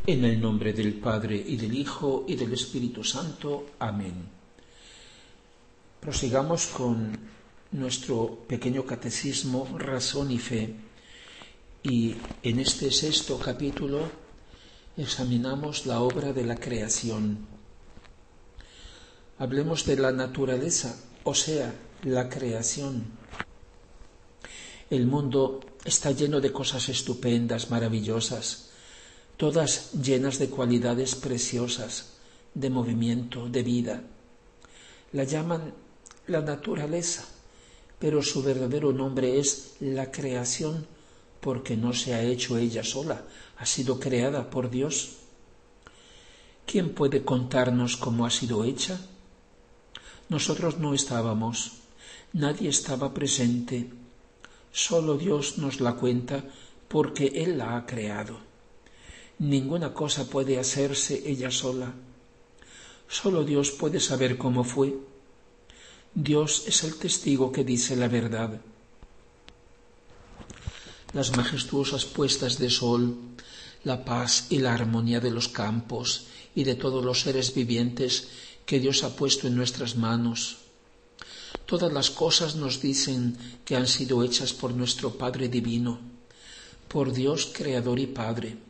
En el nombre del Padre, y del Hijo, y del Espíritu Santo. Amén. Prosigamos con nuestro pequeño catecismo, Razón y Fe, y en este 6º capítulo examinamos la obra de la creación. Hablemos de la naturaleza, o sea, la creación. El mundo está lleno de cosas estupendas, maravillosas, todas llenas de cualidades preciosas, de movimiento, de vida. La llaman la naturaleza, pero su verdadero nombre es la creación, porque no se ha hecho ella sola, ha sido creada por Dios. ¿Quién puede contarnos cómo ha sido hecha? Nosotros no estábamos, nadie estaba presente, solo Dios nos la cuenta porque Él la ha creado. Ninguna cosa puede hacerse ella sola. Solo Dios puede saber cómo fue. Dios es el testigo que dice la verdad. Las majestuosas puestas de sol, la paz y la armonía de los campos y de todos los seres vivientes que Dios ha puesto en nuestras manos. Todas las cosas nos dicen que han sido hechas por nuestro Padre Divino, por Dios Creador y Padre.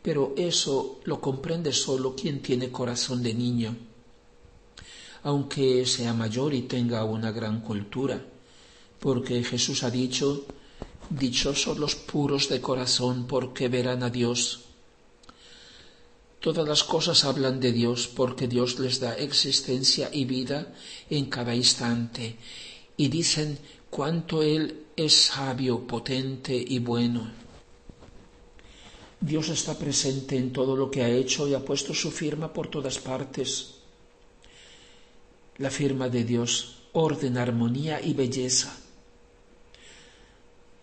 Pero eso lo comprende solo quien tiene corazón de niño, aunque sea mayor y tenga una gran cultura, porque Jesús ha dicho: dichosos los puros de corazón, porque verán a Dios. Todas las cosas hablan de Dios, porque Dios les da existencia y vida en cada instante, y dicen cuánto Él es sabio, potente y bueno. Dios está presente en todo lo que ha hecho y ha puesto su firma por todas partes. La firma de Dios, orden, armonía y belleza.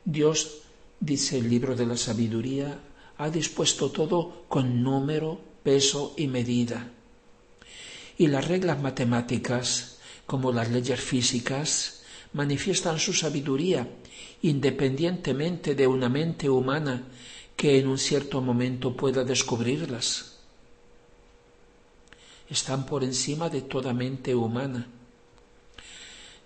Dios, dice el libro de la sabiduría, ha dispuesto todo con número, peso y medida. Y las reglas matemáticas, como las leyes físicas, manifiestan su sabiduría independientemente de una mente humana que en un cierto momento pueda descubrirlas. Están por encima de toda mente humana.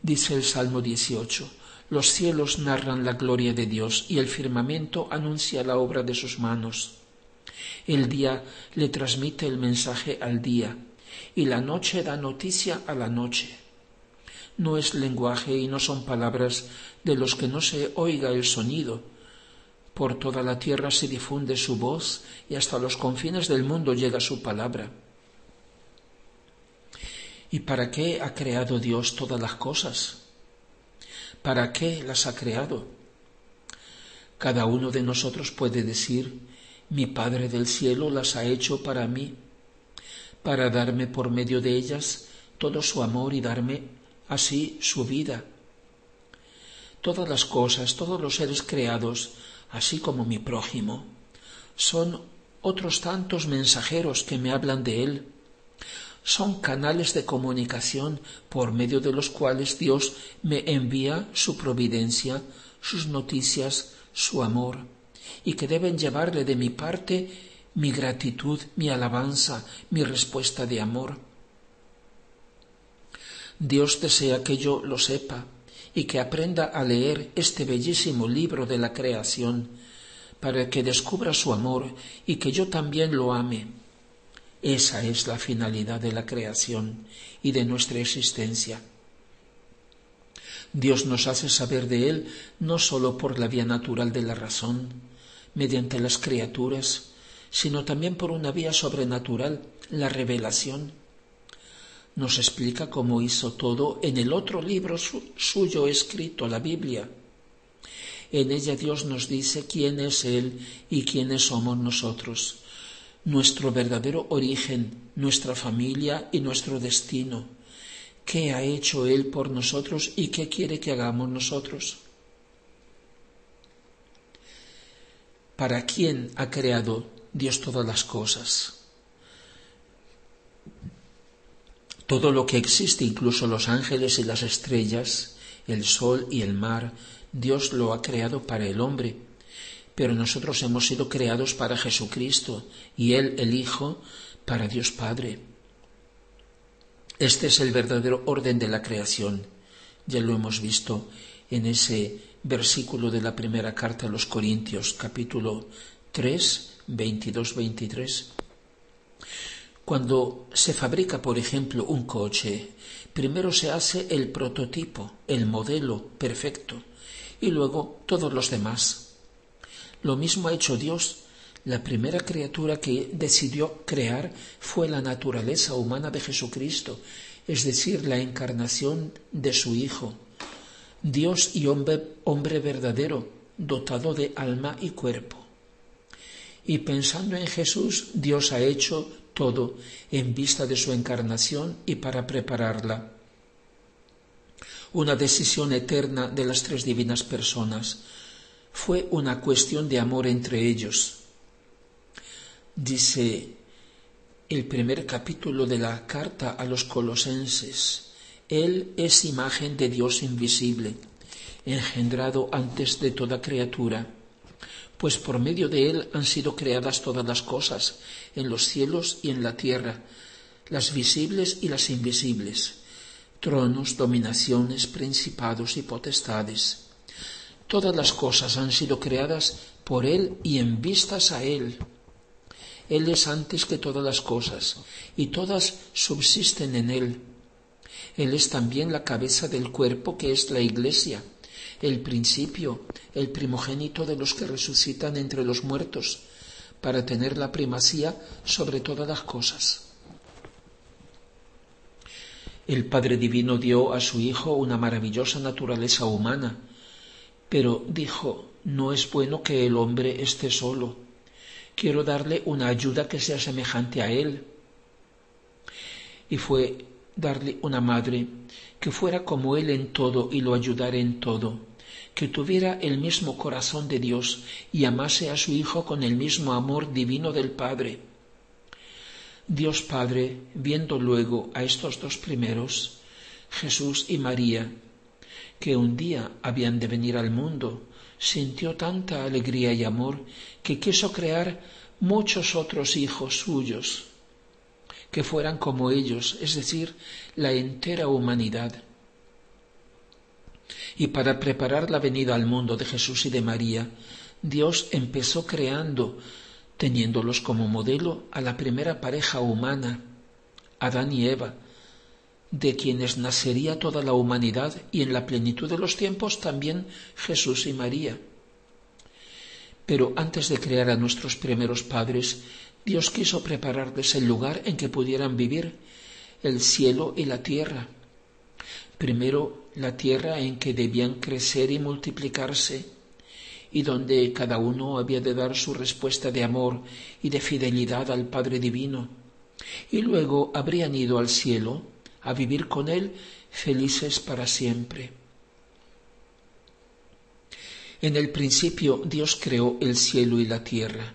Dice el Salmo 18, los cielos narran la gloria de Dios y el firmamento anuncia la obra de sus manos. El día le transmite el mensaje al día y la noche da noticia a la noche. No es lenguaje y no son palabras de los que no se oiga el sonido. Por toda la tierra se difunde su voz y hasta los confines del mundo llega su palabra. ¿Y para qué ha creado Dios todas las cosas? ¿Para qué las ha creado? Cada uno de nosotros puede decir: mi Padre del cielo las ha hecho para mí, para darme por medio de ellas todo su amor y darme así su vida. Todas las cosas, todos los seres creados, así como mi prójimo, son otros tantos mensajeros que me hablan de Él. Son canales de comunicación por medio de los cuales Dios me envía su providencia, sus noticias, su amor, y que deben llevarle de mi parte mi gratitud, mi alabanza, mi respuesta de amor. Dios desea que yo lo sepa y que aprenda a leer este bellísimo libro de la creación, para que descubra su amor y que yo también lo ame. Esa es la finalidad de la creación y de nuestra existencia. Dios nos hace saber de Él no sólo por la vía natural de la razón, mediante las criaturas, sino también por una vía sobrenatural, la revelación. Nos explica cómo hizo todo en el otro libro suyo escrito, la Biblia. En ella Dios nos dice quién es Él y quiénes somos nosotros, nuestro verdadero origen, nuestra familia y nuestro destino, qué ha hecho Él por nosotros y qué quiere que hagamos nosotros. ¿Para quién ha creado Dios todas las cosas? Todo lo que existe, incluso los ángeles y las estrellas, el sol y el mar, Dios lo ha creado para el hombre, pero nosotros hemos sido creados para Jesucristo y Él, el Hijo, para Dios Padre. Este es el verdadero orden de la creación. Ya lo hemos visto en ese versículo de la primera carta a los Corintios, capítulo 3, 22-23. Cuando se fabrica, por ejemplo, un coche, primero se hace el prototipo, el modelo perfecto, y luego todos los demás. Lo mismo ha hecho Dios. La primera criatura que decidió crear fue la naturaleza humana de Jesucristo, es decir, la encarnación de su Hijo, Dios y hombre verdadero, dotado de alma y cuerpo. Y pensando en Jesús, Dios ha hecho todo en vista de su encarnación y para prepararla. Una decisión eterna de las tres divinas personas. Fue una cuestión de amor entre ellos. Dice el primer capítulo de la carta a los Colosenses: Él es imagen de Dios invisible, engendrado antes de toda criatura, pues por medio de Él han sido creadas todas las cosas, en los cielos y en la tierra, las visibles y las invisibles, tronos, dominaciones, principados y potestades. Todas las cosas han sido creadas por Él y en vistas a Él. Él es antes que todas las cosas, y todas subsisten en Él. Él es también la cabeza del cuerpo, que es la Iglesia, el principio, el primogénito de los que resucitan entre los muertos, para tener la primacía sobre todas las cosas. El Padre Divino dio a su Hijo una maravillosa naturaleza humana, pero dijo: no es bueno que el hombre esté solo. Quiero darle una ayuda que sea semejante a él. Y fue darle una madre que fuera como él en todo y lo ayudara en todo, que tuviera el mismo corazón de Dios y amase a su Hijo con el mismo amor divino del Padre. Dios Padre, viendo luego a estos dos primeros, Jesús y María, que un día habían de venir al mundo, sintió tanta alegría y amor que quiso crear muchos otros hijos suyos, que fueran como ellos, es decir, la entera humanidad. Y para preparar la venida al mundo de Jesús y de María, Dios empezó creando, teniéndolos como modelo, a la primera pareja humana, Adán y Eva, de quienes nacería toda la humanidad y en la plenitud de los tiempos también Jesús y María. Pero antes de crear a nuestros primeros padres, Dios quiso prepararles el lugar en que pudieran vivir, el cielo y la tierra. Primero la tierra en que debían crecer y multiplicarse, y donde cada uno había de dar su respuesta de amor y de fidelidad al Padre Divino, y luego habrían ido al cielo a vivir con Él felices para siempre. En el principio Dios creó el cielo y la tierra.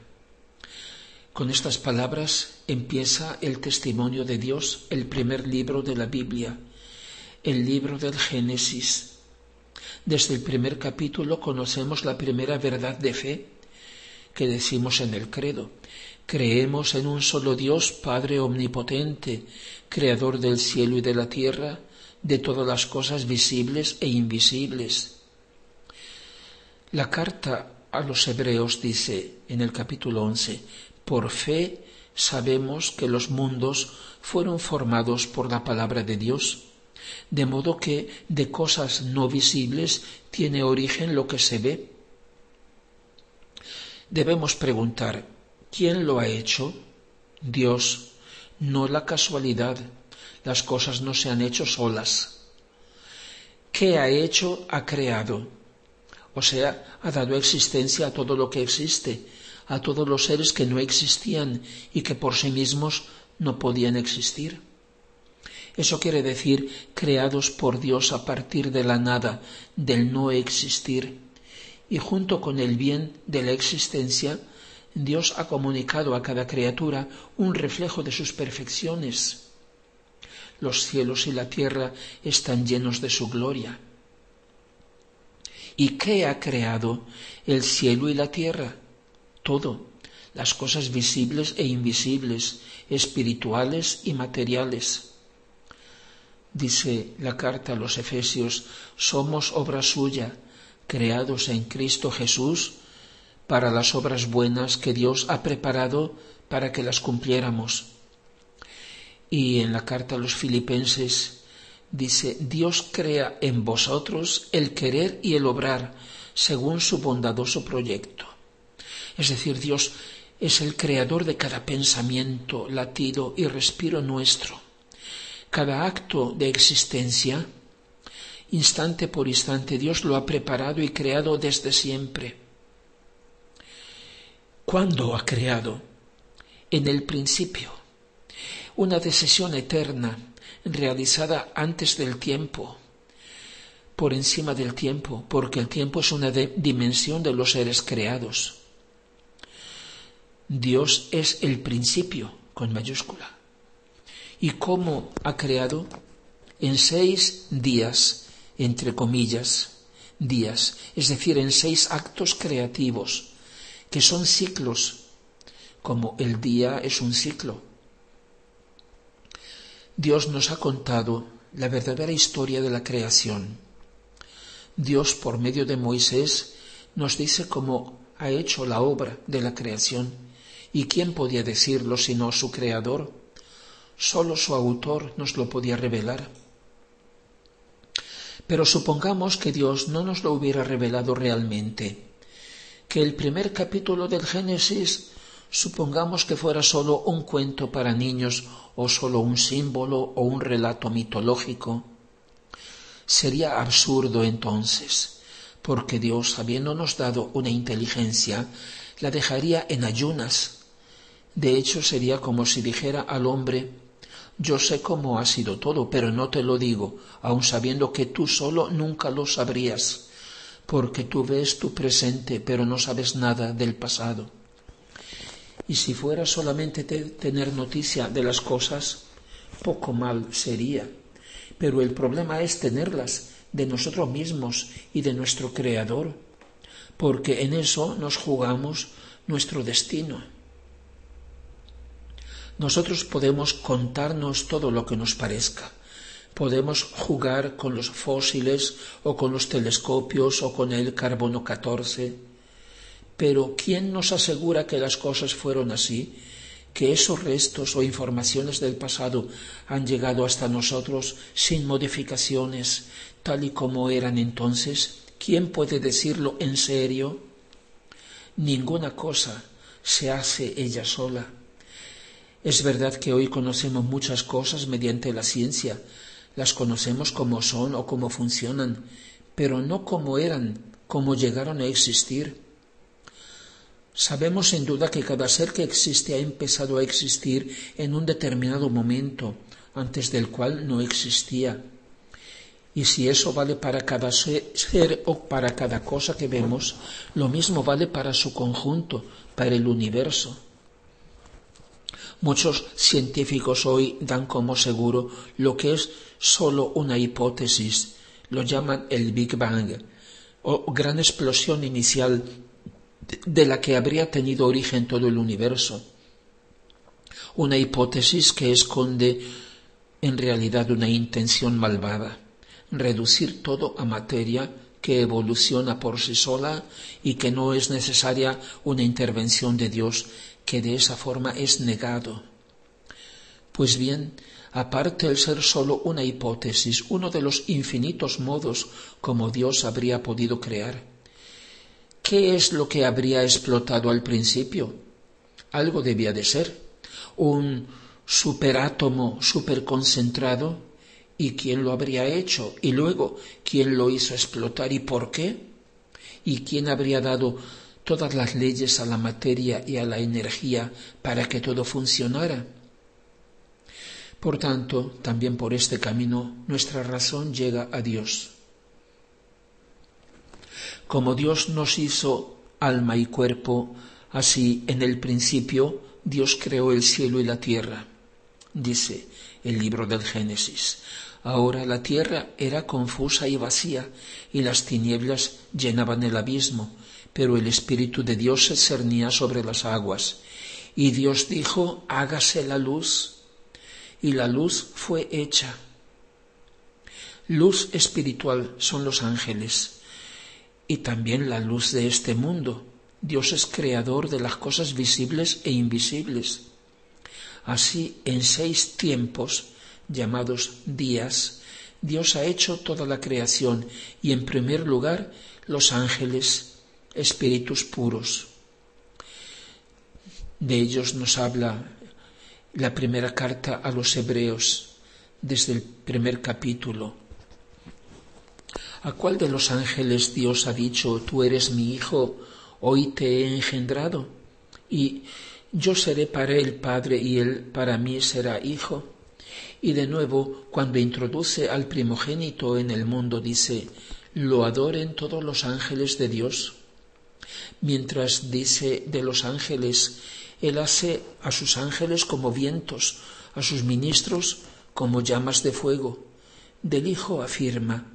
Con estas palabras empieza el testimonio de Dios, el primer libro de la Biblia, el libro del Génesis. Desde el primer capítulo conocemos la primera verdad de fe que decimos en el credo. Creemos en un solo Dios, Padre omnipotente, creador del cielo y de la tierra, de todas las cosas visibles e invisibles. La carta a los Hebreos dice en el capítulo 11: por fe sabemos que los mundos fueron formados por la palabra de Dios, de modo que de cosas no visibles tiene origen lo que se ve. Debemos preguntar: ¿quién lo ha hecho? Dios, no la casualidad. Las cosas no se han hecho solas. ¿Qué ha hecho? Ha creado. O sea, ha dado existencia a todo lo que existe, a todos los seres que no existían y que por sí mismos no podían existir. Eso quiere decir creados por Dios a partir de la nada, del no existir, y junto con el bien de la existencia, Dios ha comunicado a cada criatura un reflejo de sus perfecciones. Los cielos y la tierra están llenos de su gloria. ¿Y qué ha creado? El cielo y la tierra. Todo. Las cosas visibles e invisibles, espirituales y materiales. Dice la carta a los Efesios, somos obra suya, creados en Cristo Jesús, para las obras buenas que Dios ha preparado para que las cumpliéramos. Y en la carta a los Filipenses dice, Dios crea en vosotros el querer y el obrar según su bondadoso proyecto. Es decir, Dios es el creador de cada pensamiento, latido y respiro nuestro. Cada acto de existencia, instante por instante, Dios lo ha preparado y creado desde siempre. ¿Cuándo ha creado? En el principio. Una decisión eterna, realizada antes del tiempo, por encima del tiempo, porque el tiempo es una dimensión de los seres creados. Dios es el principio, con mayúscula. ¿Y cómo ha creado? En 6 días, entre comillas, días, es decir, en 6 actos creativos, que son ciclos, como el día es un ciclo. Dios nos ha contado la verdadera historia de la creación. Dios, por medio de Moisés, nos dice cómo ha hecho la obra de la creación. ¿Y quién podía decirlo sino su creador? Solo su autor nos lo podía revelar. Pero supongamos que Dios no nos lo hubiera revelado realmente, que el primer capítulo del Génesis supongamos que fuera solo un cuento para niños o solo un símbolo o un relato mitológico. Sería absurdo entonces, porque Dios, habiéndonos dado una inteligencia, la dejaría en ayunas. De hecho, sería como si dijera al hombre, yo sé cómo ha sido todo, pero no te lo digo, aun sabiendo que tú solo nunca lo sabrías, porque tú ves tu presente, pero no sabes nada del pasado. Y si fuera solamente tener noticia de las cosas, poco mal sería. Pero el problema es tenerlas de nosotros mismos y de nuestro Creador, porque en eso nos jugamos nuestro destino. Nosotros podemos contarnos todo lo que nos parezca. Podemos jugar con los fósiles o con los telescopios o con el carbono 14. Pero ¿quién nos asegura que las cosas fueron así? Que esos restos o informaciones del pasado han llegado hasta nosotros sin modificaciones, tal y como eran entonces. ¿Quién puede decirlo en serio? Ninguna cosa se hace ella sola. Es verdad que hoy conocemos muchas cosas mediante la ciencia, las conocemos como son o como funcionan, pero no como eran, como llegaron a existir. Sabemos sin duda que cada ser que existe ha empezado a existir en un determinado momento, antes del cual no existía. Y si eso vale para cada ser o para cada cosa que vemos, lo mismo vale para su conjunto, para el universo. Muchos científicos hoy dan como seguro lo que es solo una hipótesis, lo llaman el Big Bang, o gran explosión inicial de la que habría tenido origen todo el universo. Una hipótesis que esconde en realidad una intención malvada, reducir todo a materia que evoluciona por sí sola y que no es necesaria una intervención de Dios, que de esa forma es negado. Pues bien, aparte el ser solo una hipótesis, uno de los infinitos modos como Dios habría podido crear, ¿qué es lo que habría explotado al principio? Algo debía de ser, un superátomo superconcentrado. ¿Y quién lo habría hecho? Y luego, ¿quién lo hizo explotar y por qué? ¿Y quién habría dado todas las leyes a la materia y a la energía para que todo funcionara? Por tanto, también por este camino, nuestra razón llega a Dios. Como Dios nos hizo alma y cuerpo, así en el principio Dios creó el cielo y la tierra. Dice el libro del Génesis, Ahora la tierra era confusa y vacía, y las tinieblas llenaban el abismo, pero el Espíritu de Dios se cernía sobre las aguas. Y Dios dijo: hágase la luz, y la luz fue hecha. Luz espiritual son los ángeles, y también la luz de este mundo. Dios es creador de las cosas visibles e invisibles. Así, en 6 tiempos, llamados días, Dios ha hecho toda la creación, y en primer lugar los ángeles, espíritus puros. De ellos nos habla la primera carta a los Hebreos, desde el primer capítulo. ¿A cuál de los ángeles Dios ha dicho: tú eres mi hijo, hoy te he engendrado? Y yo seré para él padre y él para mí será hijo. Y de nuevo, cuando introduce al primogénito en el mundo, dice: lo adoren todos los ángeles de Dios. Mientras dice de los ángeles, él hace a sus ángeles como vientos, a sus ministros como llamas de fuego. Del Hijo afirma: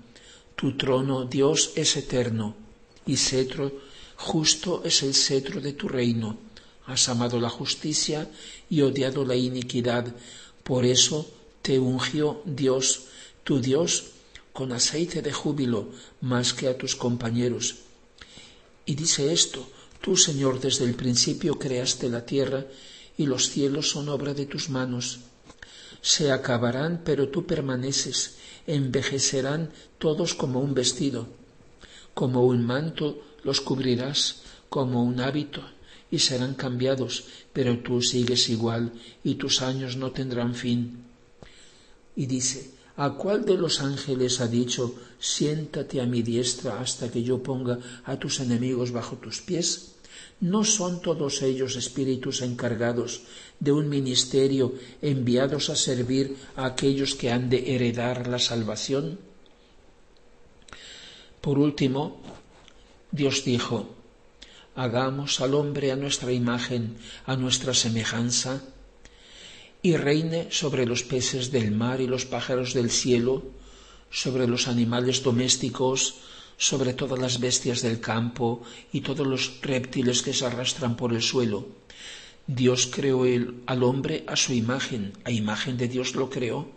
tu trono, Dios, es eterno, y cetro justo es el cetro de tu reino. Has amado la justicia y odiado la iniquidad. Por eso te ungió Dios, tu Dios, con aceite de júbilo más que a tus compañeros. Y dice esto: tú, Señor, desde el principio creaste la tierra, y los cielos son obra de tus manos. Se acabarán, pero tú permaneces, envejecerán todos como un vestido. Como un manto los cubrirás, como un hábito, y serán cambiados, pero tú sigues igual, y tus años no tendrán fin. Y dice: ¿a cuál de los ángeles ha dicho: siéntate a mi diestra hasta que yo ponga a tus enemigos bajo tus pies? ¿No son todos ellos espíritus encargados de un ministerio, enviados a servir a aquellos que han de heredar la salvación? Por último, Dios dijo: hagamos al hombre a nuestra imagen, a nuestra semejanza, y reine sobre los peces del mar y los pájaros del cielo, sobre los animales domésticos, sobre todas las bestias del campo y todos los reptiles que se arrastran por el suelo. Dios creó al hombre a su imagen, a imagen de Dios lo creó,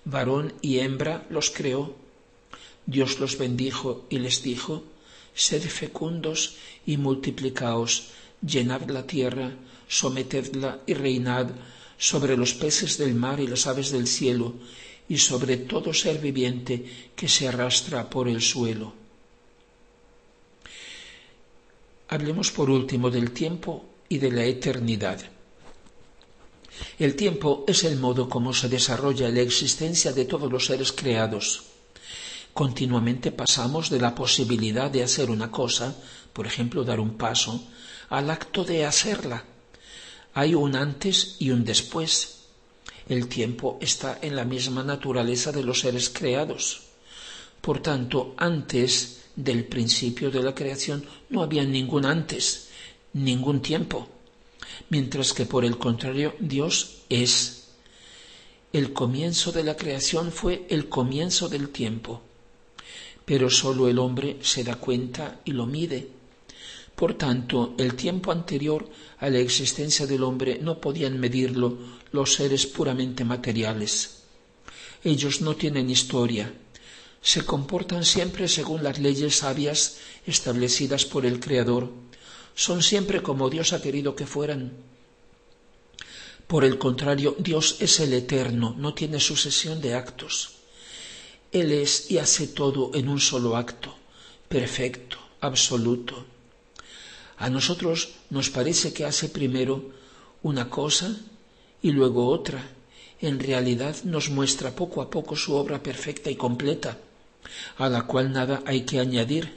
varón y hembra los creó. Dios los bendijo y les dijo: sed fecundos y multiplicaos, llenad la tierra, sometedla y reinad sobre los peces del mar y las aves del cielo, y sobre todo ser viviente que se arrastra por el suelo. Hablemos por último del tiempo y de la eternidad. El tiempo es el modo como se desarrolla la existencia de todos los seres creados. Continuamente pasamos de la posibilidad de hacer una cosa, por ejemplo, dar un paso, al acto de hacerla. Hay un antes y un después. El tiempo está en la misma naturaleza de los seres creados. Por tanto, antes del principio de la creación no había ningún antes, ningún tiempo, mientras que por el contrario Dios es. El comienzo de la creación fue el comienzo del tiempo, pero solo el hombre se da cuenta y lo mide. Por tanto, el tiempo anterior a la existencia del hombre no podían medirlo los seres puramente materiales. Ellos no tienen historia, se comportan siempre según las leyes sabias establecidas por el Creador, son siempre como Dios ha querido que fueran. Por el contrario, Dios es el eterno, no tiene sucesión de actos. Él es y hace todo en un solo acto, perfecto, absoluto. A nosotros nos parece que hace primero una cosa y luego otra. En realidad nos muestra poco a poco su obra perfecta y completa, a la cual nada hay que añadir.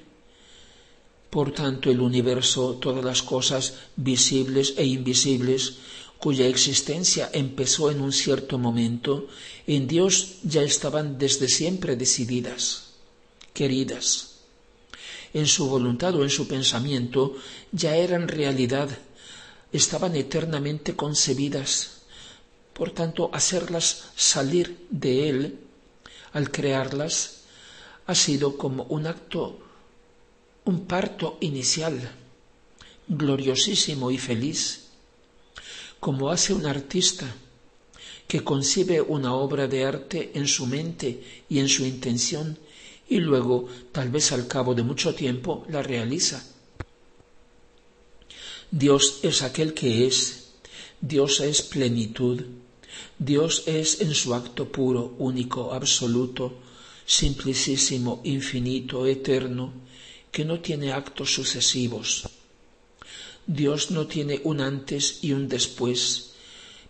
Por tanto, el universo, todas las cosas visibles e invisibles, cuya existencia empezó en un cierto momento, en Dios ya estaban desde siempre decididas, queridas. En su voluntad o en su pensamiento ya eran realidad, estaban eternamente concebidas. Por tanto, hacerlas salir de Él, al crearlas, ha sido como un parto inicial, gloriosísimo y feliz, como hace un artista que concibe una obra de arte en su mente y en su intención y luego, tal vez al cabo de mucho tiempo, la realiza. Dios es aquel que es, Dios es plenitud, Dios es en su acto puro, único, absoluto, simplicísimo, infinito, eterno, que no tiene actos sucesivos. Dios no tiene un antes y un después,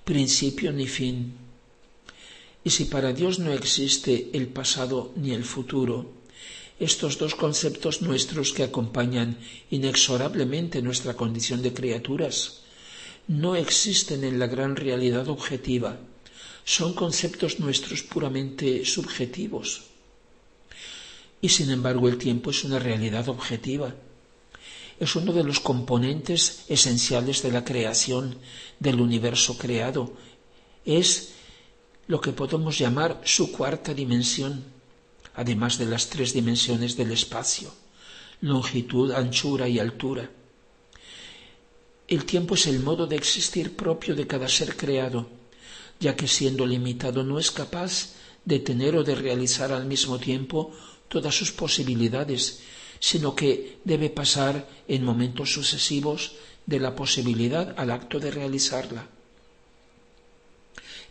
principio ni fin. Y si para Dios no existe el pasado ni el futuro, estos dos conceptos nuestros que acompañan inexorablemente nuestra condición de criaturas, no existen en la gran realidad objetiva, son conceptos nuestros puramente subjetivos. Y sin embargo el tiempo es una realidad objetiva. Es uno de los componentes esenciales de la creación, del universo creado. Es lo que podemos llamar su cuarta dimensión, además de las 3 dimensiones del espacio, longitud, anchura y altura. El tiempo es el modo de existir propio de cada ser creado, ya que siendo limitado no es capaz de tener o de realizar al mismo tiempo todas sus posibilidades, sino que debe pasar en momentos sucesivos de la posibilidad al acto de realizarla.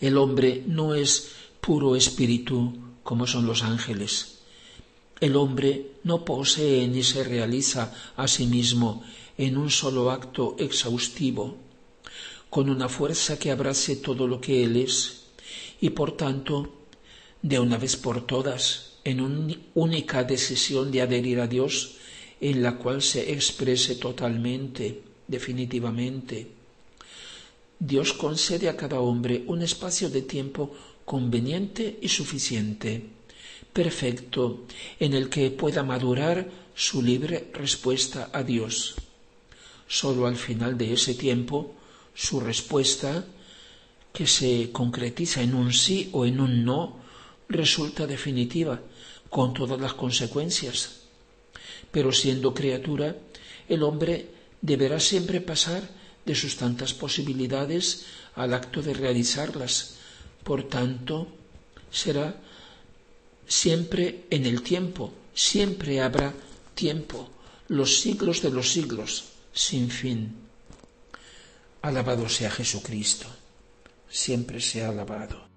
El hombre no es puro espíritu como son los ángeles. El hombre no posee ni se realiza a sí mismo en un solo acto exhaustivo, con una fuerza que abrace todo lo que él es, y por tanto, de una vez por todas, en una única decisión de adherir a Dios, en la cual se exprese totalmente, definitivamente. Dios concede a cada hombre un espacio de tiempo conveniente y suficiente, perfecto, en el que pueda madurar su libre respuesta a Dios. Solo al final de ese tiempo, su respuesta, que se concretiza en un sí o en un no, resulta definitiva, con todas las consecuencias. Pero siendo criatura, el hombre deberá siempre pasar de sus tantas posibilidades al acto de realizarlas. Por tanto, será siempre en el tiempo, siempre habrá tiempo, los siglos de los siglos, sin fin. Alabado sea Jesucristo, siempre sea alabado.